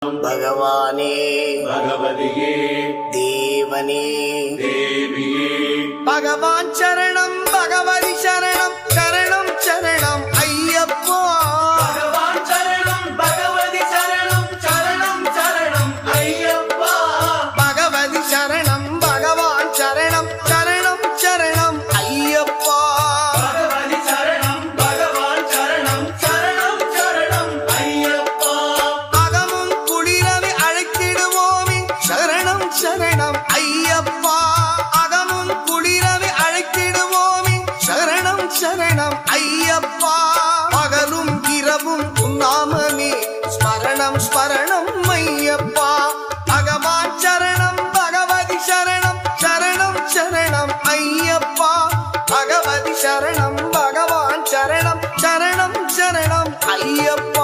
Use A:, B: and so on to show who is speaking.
A: भगवाने
B: भगवदिये
A: देवने
B: देविये
A: भगवान शरणं भगवति शरणं शरणं शरणं अय्यप्पा
B: भगवान शरणं भगवति शरणं शरणं शरणं अय्यप्पा
A: भगवति शरणं भगवान शरणं शरणं शरणं अय्यप्पा
B: भगवति शरणं भगवान शरणं शरणं शरणं अय्यप्पा
A: अगमुं कुளிரவே அழைத்திடுவோமே शरणं शरणं अय्यप्पा अगमुं कुளிரவே அழைத்திடுவோமே शरणं शरणं अय्यप्पा பகலும் இரவும் உன்னாமமே ஸ்மரணம் ஸ்மரணம் ஐயப்பா பகவான் சரணம் பகவதி சரணம் சரணம் சரணம் ஐயப்பா பகவதி சரணம் பகவான் சரணம் சரணம் சரணம் ஐயப்பா